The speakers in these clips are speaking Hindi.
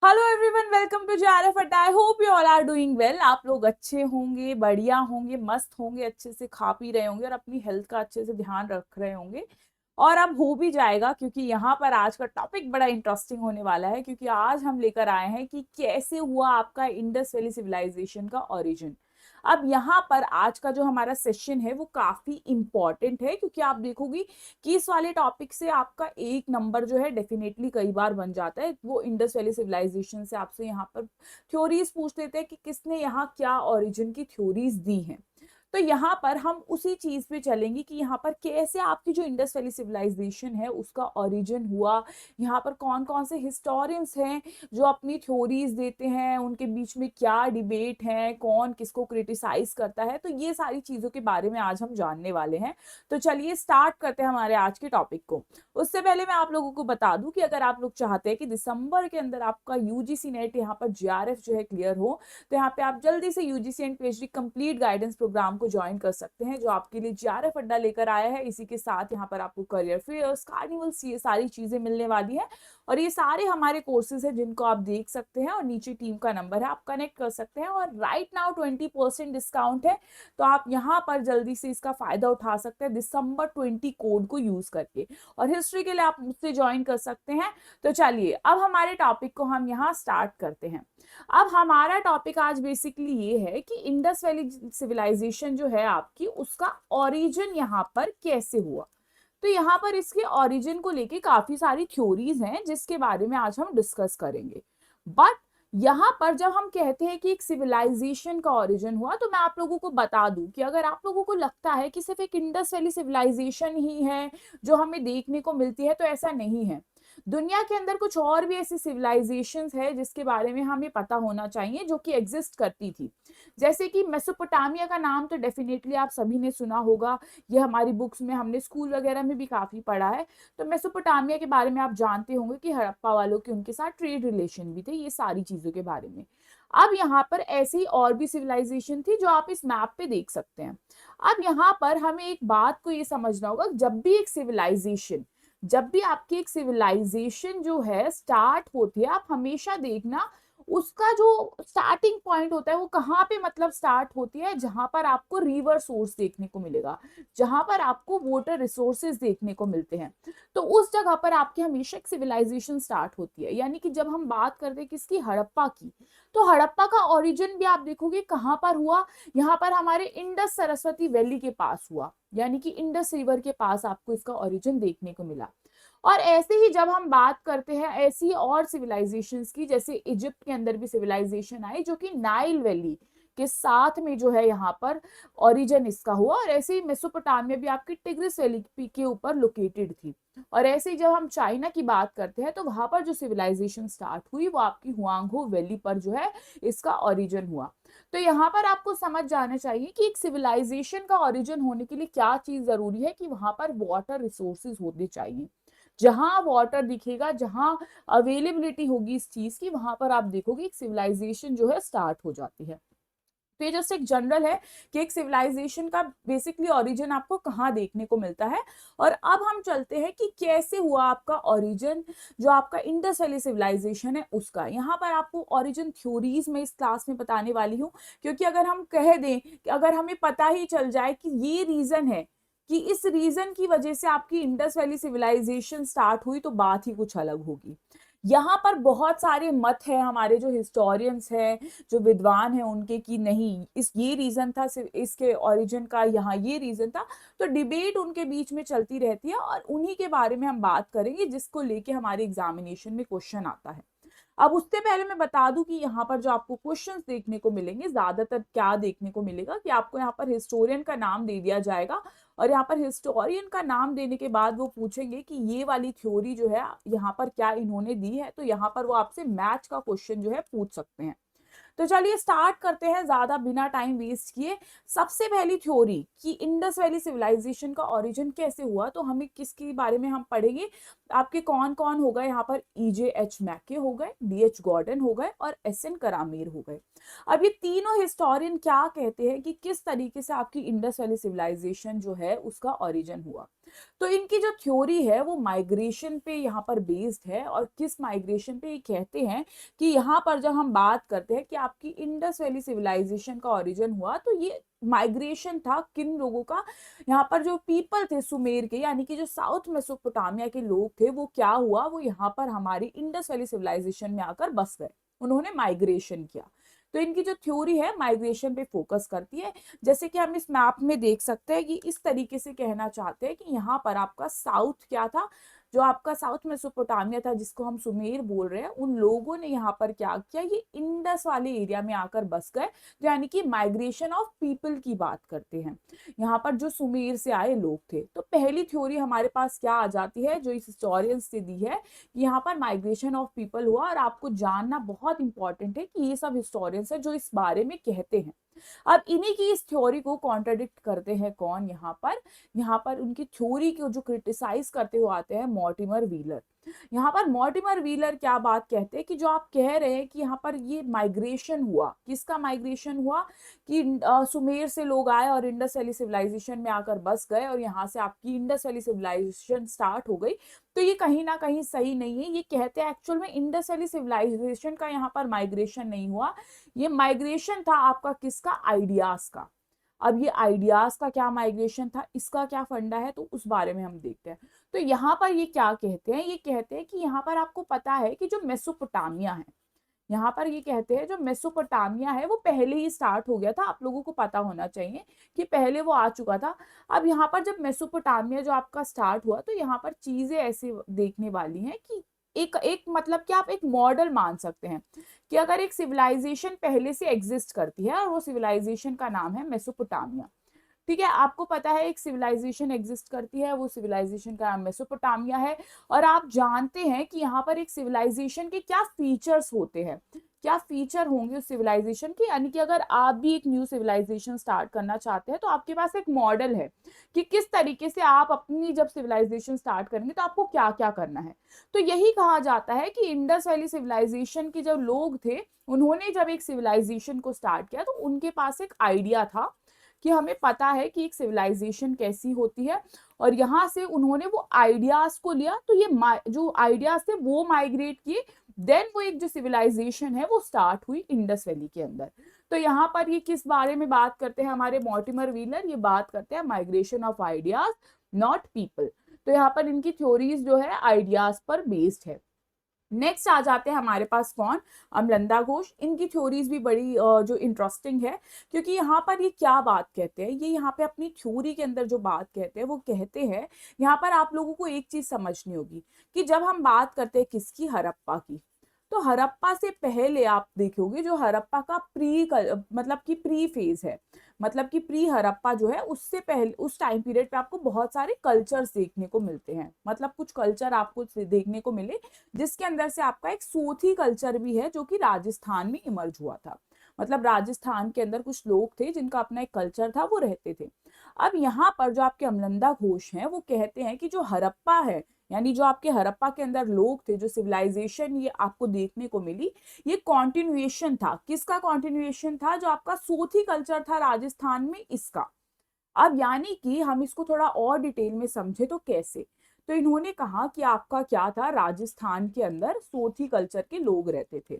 Hello everyone, welcome to JRF Adda. I hope you all are doing well. आप लोग अच्छे होंगे, बढ़िया होंगे, मस्त होंगे, अच्छे से खा पी रहे होंगे और अपनी हेल्थ का अच्छे से ध्यान रख रहे होंगे। और अब हो भी जाएगा, क्योंकि यहाँ पर आज का टॉपिक बड़ा इंटरेस्टिंग होने वाला है। क्योंकि आज हम लेकर आए हैं कि कैसे हुआ आपका इंडस वैली सिविलाइजेशन का ओरिजिन। अब यहाँ पर आज का जो हमारा सेशन है वो काफी इंपॉर्टेंट है, क्योंकि आप देखोगी कि इस वाले टॉपिक से आपका एक नंबर जो है डेफिनेटली कई बार बन जाता है। वो इंडस वैली सिविलाइजेशन से आपसे यहाँ पर थ्योरीज पूछ लेते हैं कि किसने यहाँ क्या ओरिजिन की थ्योरीज दी हैं। तो यहाँ पर हम उसी चीज पे चलेंगे कि यहाँ पर कैसे आपकी जो इंडस वैली सिविलाइजेशन है उसका ओरिजिन हुआ। यहाँ पर कौन कौन से हिस्टोरियंस हैं जो अपनी थ्योरीज देते हैं, उनके बीच में क्या डिबेट है, कौन किसको क्रिटिसाइज करता है। तो ये सारी चीजों के बारे में आज हम जानने वाले हैं। तो चलिए स्टार्ट करते हैं हमारे आज के टॉपिक को। उससे पहले मैं आप लोगों को बता दूं कि अगर आप लोग चाहते हैं कि दिसंबर के अंदर आपका यूजीसी नेट यहाँ पर जेआरएफ जो है क्लियर हो, तो यहाँ पे आप जल्दी से UGC and PhD complete guidance programme को ज्वाइन कर सकते हैं, जो आपके लिए जेआरएफ अड्डा लेकर आया है। इसी के साथ यहाँ पर आपको करियर फेयर्स, कार्निवल्स, ये सारी चीजें मिलने वाली है। और ये सारे हमारे कोर्सेज हैं जिनको आप देख सकते हैं, और नीचे टीम का नंबर है, आप कनेक्ट कर सकते हैं। और राइट नाउ 20% डिस्काउंट है, तो आप यहाँ पर जल्दी से इसका फायदा उठा सकते हैं दिसंबर 20 कोड को यूज करके। और हिस्ट्री के लिए आप मुझसे ज्वाइन कर सकते हैं। तो चलिए अब हमारे टॉपिक को हम यहाँ स्टार्ट करते हैं। अब हमारा टॉपिक आज बेसिकली ये है कि इंडस वैली सिविलाइजेशन जो है आपकी, उसका ओरिजिन यहाँ पर कैसे हुआ। तो यहाँ पर इसके ओरिजिन को लेके काफी सारी थ्योरीज हैं जिसके बारे में आज हम डिस्कस करेंगे। बट यहाँ पर जब हम कहते हैं कि एक सिविलाइजेशन का ओरिजिन हुआ, तो मैं आप लोगों को बता दूं कि अगर आप लोगों को लगता है कि सिर्फ एक इंडस वैली सिविलाइजेशन ही है जो हमें देखने को मिलती है, तो ऐसा नहीं है। दुनिया के अंदर कुछ और भी ऐसी सिविलाइजेशंस है जिसके बारे में हमें पता होना चाहिए, जो कि एग्जिस्ट करती थी। जैसे कि मेसोपोटामिया का नाम तो डेफिनेटली आप सभी ने सुना होगा। ये हमारी बुक्स में, हमने स्कूल वगैरह में भी काफी पढ़ा है। तो मेसोपोटामिया के बारे में आप जानते होंगे कि हड़प्पा वालों के उनके साथ ट्रेड रिलेशन भी थे, ये सारी चीजों के बारे में। अब यहाँ पर ऐसी और भी सिविलाइजेशन थी जो आप इस मैप पे देख सकते हैं। अब यहाँ पर हमें एक बात को ये समझना होगा, जब भी आपकी एक सिविलाइजेशन जो है स्टार्ट होती है, आप हमेशा देखना उसका जो स्टार्टिंग पॉइंट होता है वो कहाँ पे मतलब स्टार्ट होती है, जहां पर आपको रिवर सोर्स देखने को मिलेगा, जहां पर आपको वाटर रिसोर्सेज देखने को मिलते हैं। तो उस जगह पर आपकी हमेशा एक सिविलाइजेशन स्टार्ट होती है। यानी कि जब हम बात करते हैं किसकी, हड़प्पा की, तो हड़प्पा का ओरिजिन भी आप देखोगे कहाँ पर हुआ, यहाँ पर हमारे इंडस सरस्वती वैली के पास हुआ। यानी कि इंडस रिवर के पास आपको इसका ओरिजिन देखने को मिला। और ऐसे ही जब हम बात करते हैं ऐसी और सिविलाइजेशंस की, जैसे इजिप्ट के अंदर भी सिविलाइजेशन आई जो कि नाइल वैली के साथ में जो है यहाँ पर ओरिजिन इसका हुआ। और ऐसे ही मेसोपोटामिया भी आपकी टिग्रिस वैली के ऊपर लोकेटेड थी। और ऐसे ही जब हम चाइना की बात करते हैं, तो वहां पर जो सिविलाइजेशन स्टार्ट हुई वो आपकी हुआंगहो वैली पर जो है इसका ओरिजिन हुआ। तो यहाँ पर आपको समझ जाना चाहिए कि एक सिविलाइजेशन का ओरिजिन होने के लिए क्या चीज जरूरी है, कि वहां पर वाटर रिसोर्सेज होने चाहिए। जहां वाटर दिखेगा, जहां अवेलेबिलिटी होगी इस चीज की, वहां पर आप देखोगे एक सिविलाइजेशन जो है स्टार्ट हो जाती है। तो ये जस्ट एक जनरल है कि एक सिविलाइजेशन का बेसिकली ओरिजिन आपको कहाँ देखने को मिलता है। और अब हम चलते हैं कि कैसे हुआ आपका ओरिजिन, जो आपका इंडस वैली सिविलाइजेशन है उसका। यहाँ पर आपको ओरिजिन थ्योरीज में इस क्लास में बताने वाली हूँ, क्योंकि अगर हम कह दें कि अगर हमें पता ही चल जाए कि ये रीजन है, कि इस रीजन की वजह से आपकी इंडस वैली सिविलाइजेशन स्टार्ट हुई, तो बात ही कुछ अलग होगी। यहाँ पर बहुत सारे मत हैं हमारे जो हिस्टोरियंस हैं, जो विद्वान हैं उनके, कि नहीं इस ये रीजन था, इसके ओरिजिन का यहाँ ये रीजन था। तो डिबेट उनके बीच में चलती रहती है, और उन्हीं के बारे में हम बात करेंगे जिसको लेके हमारे एग्जामिनेशन में क्वेश्चन आता है। अब उससे पहले मैं बता दूं कि यहाँ पर जो आपको क्वेश्चंस देखने को मिलेंगे, ज्यादातर क्या देखने को मिलेगा कि आपको यहाँ पर हिस्टोरियन का नाम दे दिया जाएगा। और यहाँ पर हिस्टोरियन का नाम देने के बाद वो पूछेंगे कि ये वाली थ्योरी जो है यहाँ पर क्या इन्होंने दी है। तो यहाँ पर वो आपसे मैच का क्वेश्चन जो है पूछ सकते हैं। तो चलिए स्टार्ट करते हैं ज्यादा बिना टाइम वेस्ट किए। सबसे पहली थ्योरी कि इंडस वैली सिविलाइजेशन का ओरिजिन कैसे हुआ, तो हमें किसके बारे में हम पढ़ेंगे। आपके कौन कौन हो गए यहाँ पर, EJ H मैके हो गए, DH गॉर्डन हो गए, और SN करामीर हो गए। अब ये तीनों हिस्टोरियन क्या कहते हैं कि किस तरीके से आपकी इंडस वैली सिविलाइजेशन जो है उसका ओरिजिन हुआ। तो इनकी जो थ्योरी है वो माइग्रेशन पे यहाँ पर बेस्ड है। और किस माइग्रेशन पे ये कहते हैं कि यहाँ पर जब हम बात करते हैं कि आपकी इंडस वैली सिविलाइजेशन का ओरिजिन हुआ, तो ये माइग्रेशन था किन लोगों का, यहाँ पर जो पीपल थे सुमेर के, यानी कि जो साउथ मेसोपोटामिया के लोग थे, वो क्या हुआ, वो यहाँ पर हमारी इंडस वैली सिविलाइजेशन में आकर बस गए, उन्होंने माइग्रेशन किया। तो इनकी जो थ्योरी है माइग्रेशन पे फोकस करती है। जैसे कि हम इस मैप में देख सकते हैं कि इस तरीके से कहना चाहते हैं कि यहाँ पर आपका साउथ क्या था, जो आपका साउथ मेसोपोटामिया था जिसको हम सुमेर बोल रहे हैं, उन लोगों ने यहाँ पर क्या किया, ये इंडस वाले एरिया में आकर बस गए, यानी कि माइग्रेशन ऑफ पीपल की बात करते हैं, यहाँ पर जो सुमेर से आए लोग थे। तो पहली थ्योरी हमारे पास क्या आ जाती है, जो इस हिस्टोरियंस से दी है कि यहाँ पर माइग्रेशन ऑफ पीपल हुआ। और आपको जानना बहुत इंपॉर्टेंट है कि ये सब हिस्टोरियंस है जो इस बारे में कहते हैं। अब इन्हीं की इस थ्योरी को कॉन्ट्राडिक्ट करते हैं कौन, यहाँ पर उनकी थ्योरी को जो क्रिटिसाइज करते हुए आते हैं मॉर्टिमर व्हीलर। यहाँ पर मॉर्टिमर व्हीलर क्या बात कहते हैं कि जो आप कह रहे हैं कि यहाँ पर ये माइग्रेशन हुआ, किसका माइग्रेशन हुआ, कि सुमेर से लोग आए और इंडस वैली सिविलाइजेशन में आकर बस गए और यहाँ से आपकी इंडस वैली सिविलाइजेशन स्टार्ट हो गई। तो ये कहीं ना कहीं सही नहीं है। ये कहते हैं एक्चुअल में इंडस वैली सिविलाइजेशन का यहाँ पर माइग्रेशन नहीं हुआ, ये माइग्रेशन था आपका किसका, आइडियाज का। अब ये आइडियाज का क्या माइग्रेशन था, इसका क्या फंडा है, तो उस बारे में हम देखते हैं। तो यहाँ पर ये क्या कहते हैं, ये कहते हैं कि यहाँ पर आपको पता है कि जो मेसोपोटामिया है, यहाँ पर ये कहते हैं जो मेसोपोटामिया है वो पहले ही स्टार्ट हो गया था, आप लोगों को पता होना चाहिए कि पहले वो आ चुका था। अब यहाँ पर जब मेसोपोटामिया जो आपका स्टार्ट हुआ, तो यहाँ पर चीजें ऐसे देखने वाली हैं कि एक एक मतलब कि आप एक मॉडल मान सकते हैं कि अगर एक सिविलाइजेशन पहले से एग्जिस्ट करती है और वो सिविलाइजेशन का नाम है मेसोपोटामिया, ठीक है, आपको पता है एक सिविलाइजेशन एग्जिस्ट करती है, वो सिविलाइजेशन का नाम मेसोपोटामिया है। और आप जानते हैं कि यहाँ पर एक सिविलाइजेशन के क्या फीचर्स होते हैं, क्या फीचर होंगे उस सिविलाइजेशन के, यानी कि अगर आप भी एक न्यू सिविलाइजेशन स्टार्ट करना चाहते हैं तो आपके पास एक मॉडल है कि किस तरीके से आप अपनी जब सिविलाइजेशन स्टार्ट करेंगे तो आपको क्या क्या करना है। तो यही कहा जाता है कि इंडस वैली सिविलाइजेशन के जो लोग थे, उन्होंने जब एक सिविलाइजेशन को स्टार्ट किया तो उनके पास एक आइडिया था कि हमें पता है कि एक सिविलाइजेशन कैसी होती है, और यहाँ से उन्होंने वो आइडियाज को लिया, तो ये जो आइडियाज थे वो माइग्रेट किए, देन वो एक जो सिविलाइजेशन है वो स्टार्ट हुई इंडस वैली के अंदर। तो यहाँ पर ये किस बारे में बात करते हैं हमारे मॉर्टिमर व्हीलर, ये बात करते हैं migration of ideas not people. तो यहाँ पर इनकी थ्योरीज जो है आइडियाज पर बेस्ड है। नेक्स्ट आ जाते हैं हमारे पास कौन, अमलंदा घोष। इनकी थ्योरीज भी बड़ी जो इंटरेस्टिंग है, क्योंकि यहाँ पर ये क्या बात कहते हैं, ये यहाँ पे अपनी थ्योरी के अंदर जो बात कहते हैं वो कहते हैं, यहाँ पर आप लोगों को एक चीज समझनी होगी कि जब हम बात करते हैं किसकी, हड़प्पा की, तो हड़प्पा से पहले आप देखोगे जो हड़प्पा का मतलब कि प्री फेज है, मतलब कि प्री हड़प्पा जो है उससे पहले उस टाइम पीरियड पे आपको बहुत सारे कल्चर्स देखने को मिलते हैं, मतलब कुछ कल्चर आपको देखने को मिले जिसके अंदर से आपका एक सोथी कल्चर भी है जो कि राजस्थान में इमर्ज हुआ था। मतलब राजस्थान के अंदर कुछ लोग थे जिनका अपना एक कल्चर था, वो रहते थे। अब यहाँ पर जो आपके अमलंदा घोष हैं वो कहते हैं कि जो हड़प्पा है, यानी जो आपके हड़प्पा के अंदर लोग थे, जो सिविलाइजेशन ये आपको देखने को मिली, ये कॉन्टिन्यूएशन था, किसका कॉन्टिन्यूएशन था, जो आपका सोथी कल्चर था राजस्थान में, इसका। अब यानी कि हम इसको थोड़ा और डिटेल में समझे तो कैसे, तो इन्होंने कहा कि आपका क्या था, राजस्थान के अंदर सोथी कल्चर के लोग रहते थे,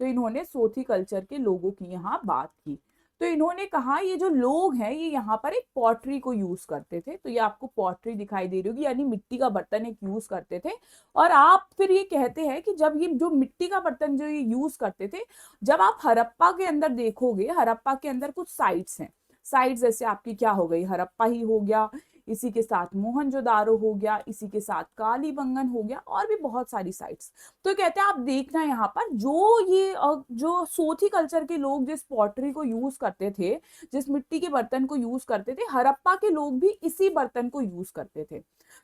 तो इन्होंने सोथी कल्चर के लोगों की यहाँ बात की। तो इन्होंने कहा ये जो लोग हैं ये यहाँ पर एक पॉटरी को यूज करते थे, तो ये आपको पॉटरी दिखाई दे रही होगी, यानी मिट्टी का बर्तन एक यूज करते थे। और आप फिर ये कहते हैं कि जब ये जो मिट्टी का बर्तन जो ये यूज करते थे, जब आप हड़प्पा के अंदर देखोगे, हड़प्पा के अंदर कुछ साइट्स हैं, साइट्स जैसे आपकी क्या हो गई, हड़प्पा ही हो गया, इसी के साथ मोहनजोदारो हो गया, इसी के साथ कालीबंगन हो गया, और भी बहुत सारी साइट्स। तो कहते हैं आप देखना यहाँ पर जो ये जो सोथी कल्चर के लोग जिस पॉटरी को यूज करते थे, जिस मिट्टी के बर्तन को यूज करते थे, हड़प्पा के लोग भी इसी बर्तन को यूज करते थे।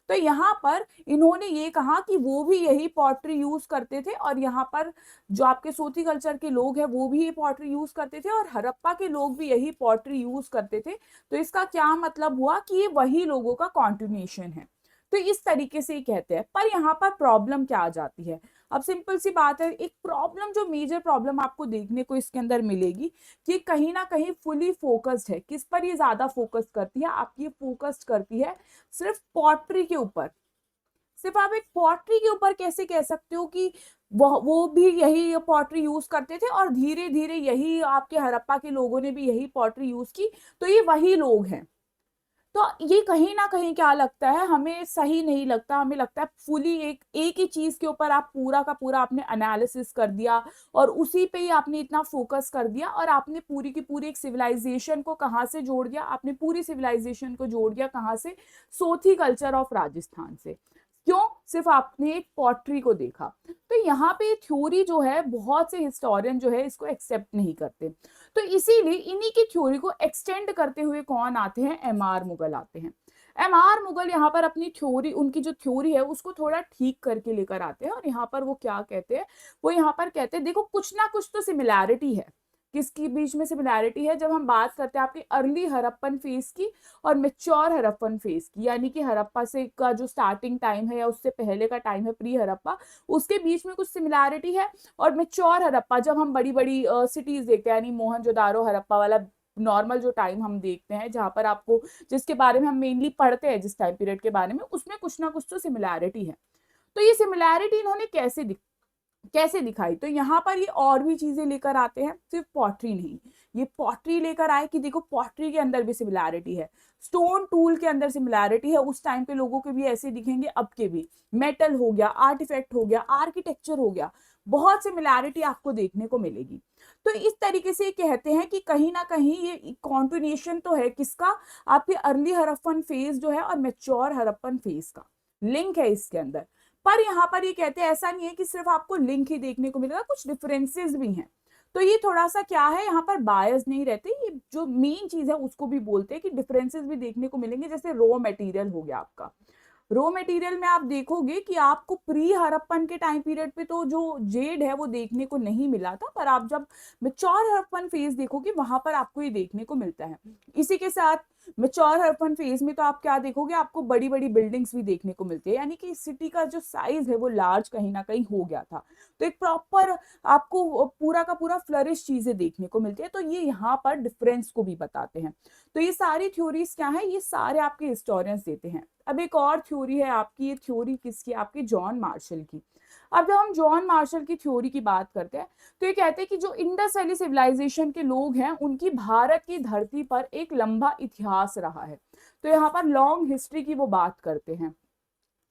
तो यहाँ पर इन्होंने ये कहा कि वो भी यही पॉटरी यूज करते थे, और यहाँ पर जो आपके सोथी कल्चर के लोग हैं वो भी ये पॉटरी यूज करते थे, और हड़प्पा के लोग भी यही पॉटरी यूज करते थे। तो इसका क्या मतलब हुआ कि ये वही लोगों का कॉन्टिन्यूएशन है। तो इस तरीके से ही कहते हैं। पर यहाँ पर प्रॉब्लम क्या आ जाती है, अब सिंपल सी बात है, एक प्रॉब्लम जो मेजर प्रॉब्लम आपको देखने को इसके अंदर मिलेगी कि कहीं ना कहीं फुली फोकस्ड है। किस पर ये ज्यादा फोकस करती है? आपकी ये फोकस्ड करती है सिर्फ पॉटरी के ऊपर। सिर्फ आप एक पॉटरी के ऊपर कैसे कह सकते हो कि वो भी यही पॉटरी यूज करते थे और धीरे धीरे यही आपके हड़प्पा के लोगों ने भी यही पॉटरी यूज की, तो ये वही लोग हैं। तो ये कहीं ना कहीं क्या लगता है, हमें सही नहीं लगता। हमें लगता है फुली एक ही चीज के ऊपर आप पूरा का पूरा आपने एनालिसिस कर दिया और उसी पे ही आपने इतना फोकस कर दिया और आपने पूरी की पूरी एक सिविलाइजेशन को कहाँ से जोड़ दिया? आपने पूरी सिविलाइजेशन को जोड़ दिया कहाँ से? सोथी कल्चर ऑफ राजस्थान से। क्यों? सिर्फ आपने एक पॉटरी को देखा। तो यहाँ पे थ्योरी जो है, बहुत से हिस्टोरियन जो है इसको एक्सेप्ट नहीं करते। तो इसीलिए इन्हीं की थ्योरी को एक्सटेंड करते हुए कौन आते हैं? एमआर मुगल आते हैं। एमआर मुगल यहाँ पर अपनी थ्योरी, उनकी जो थ्योरी है उसको थोड़ा ठीक करके लेकर आते हैं और यहाँ पर वो क्या कहते हैं? वो यहाँ पर कहते हैं देखो कुछ ना कुछ तो सिमिलैरिटी है। किसकी बीच में सिमिलैरिटी है? जब हम बात करते हैं आपकी अर्ली हड़प्पन फेज की और मेच्योर हड़प्पन फेज की, यानी कि हड़प्पा से का जो स्टार्टिंग टाइम है या उससे पहले का टाइम है प्री हड़प्पा, उसके बीच में कुछ सिमिलैरिटी है। और मेच्योर हड़प्पा जब हम बड़ी बड़ी सिटीज देखते हैं, यानी मोहनजोदारो हड़प्पा वाला नॉर्मल जो टाइम हम देखते हैं, जहां पर आपको, जिसके बारे में हम मेनली पढ़ते हैं जिस टाइम पीरियड के बारे में, उसमें कुछ ना कुछ तो सिमिलैरिटी है। तो ये सिमिलैरिटी इन्होंने कैसे दिखाई? तो यहाँ पर ये और भी चीजें लेकर आते हैं, सिर्फ पॉटरी नहीं। ये पॉटरी लेकर आए कि देखो पॉटरी के अंदर भी सिमिलैरिटी है, स्टोन टूल के अंदर सिमिलैरिटी है। उस टाइम पे लोगों के भी ऐसे दिखेंगे, अब के भी। मेटल हो गया, आर्टिफैक्ट हो गया, आर्किटेक्चर हो गया, बहुत सिमिलैरिटी आपको देखने को मिलेगी। तो इस तरीके से कहते हैं कि कहीं ना कहीं ये कॉन्टिन्यूएशन तो है किसका? आपके अर्ली हड़प्पन फेज जो है और मेच्योर हड़प्पन फेज का लिंक है इसके अंदर। पर यहाँ पर ये कहते हैं ऐसा नहीं है कि सिर्फ आपको लिंक ही देखने को मिलेगा, कुछ डिफरेंसेस भी हैं। तो ये थोड़ा सा क्या है, यहाँ पर बायस नहीं रहते, ये जो मेन चीज है उसको भी बोलते हैं कि डिफरेंसेस भी देखने को मिलेंगे। जैसे रॉ मटेरियल हो गया आपका, रॉ मटेरियल में आप देखोगे कि आपको प्री हड़प्पन के टाइम पीरियड पे तो जो जेड है वो देखने को नहीं मिला था, पर आप जब मेच्योर हड़प्पन फेज देखोगे वहां पर आपको ये देखने को मिलता है। इसी के साथ मेच्योर हड़प्पन फेज में तो आप क्या देखोगे? आपको बड़ी बड़ी बिल्डिंग्स भी देखने को मिलती है, यानी कि सिटी का जो साइज है वो लार्ज कहीं ना कहीं हो गया था। तो एक प्रॉपर आपको पूरा का पूरा फ्लरिश चीजें देखने को मिलती है। तो ये यहाँ पर डिफरेंस को भी बताते हैं। तो ये सारी थ्योरीज क्या है? ये सारे आपके हिस्टोरियंस देते हैं। अब एक और थ्योरी है आपकी, ये थ्योरी किसकी? आपकी जॉन मार्शल की। अब जब हम जॉन मार्शल की थ्योरी की बात करते हैं तो ये कहते हैं कि जो इंडस वैली सिविलाइजेशन के लोग हैं उनकी भारत की धरती पर एक लंबा इतिहास रहा है। तो यहाँ पर लॉन्ग हिस्ट्री की वो बात करते हैं।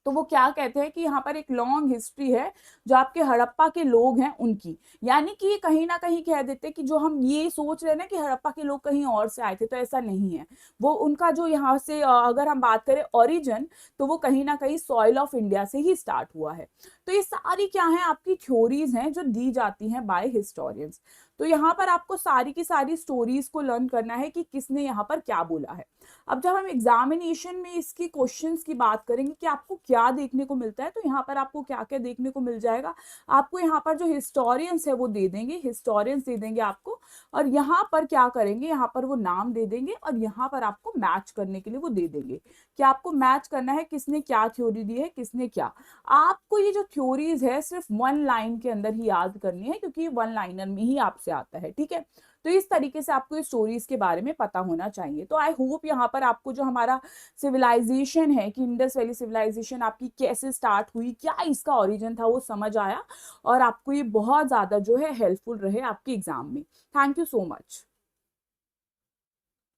तो वो क्या कहते हैं कि यहाँ पर एक लॉन्ग हिस्ट्री है जो आपके हड़प्पा के लोग हैं उनकी। यानी कि ये कहीं ना कहीं कह देते हैं कि जो हम ये सोच रहे हैं ना कि हड़प्पा के लोग कहीं और से आए थे, तो ऐसा नहीं है। वो उनका जो यहाँ से अगर हम बात करें ओरिजिन, तो वो कहीं ना कहीं सॉइल ऑफ इंडिया से ही स्टार्ट हुआ है। तो ये सारी क्या है? आपकी थ्योरीज हैं जो दी जाती हैं बाय हिस्टोरियंस। तो यहाँ पर आपको सारी की सारी स्टोरीज को लर्न करना है कि किसने यहाँ पर क्या बोला है। अब जब हम एग्जामिनेशन में इसकी क्वेश्चंस की बात करेंगे कि आपको क्या देखने को मिलता है, तो यहाँ पर आपको क्या क्या देखने को मिल जाएगा? आपको यहाँ पर जो हिस्टोरियंस है वो दे देंगे, हिस्टोरियंस दे देंगे आपको। और यहाँ पर क्या करेंगे? यहाँ पर वो नाम दे देंगे और यहाँ पर आपको मैच करने के लिए वो दे देंगे कि आपको मैच करना है किसने क्या थ्योरी दी है, किसने क्या। आपको ये जो थ्योरीज है सिर्फ वन लाइन के अंदर ही याद करनी है, क्योंकि वन लाइनर में ही आपसे आता है, ठीक है। तो इस तरीके से आपको स्टोरीज के बारे में पता होना चाहिए। तो आई होप यहाँ पर आपको जो हमारा सिविलाइजेशन है कि इंडस वैली सिविलाइजेशन आपकी कैसे स्टार्ट हुई, क्या इसका ओरिजिन था, वो समझ आया और आपको ये बहुत ज्यादा जो है हेल्पफुल रहे आपके एग्जाम में। Thank you so much.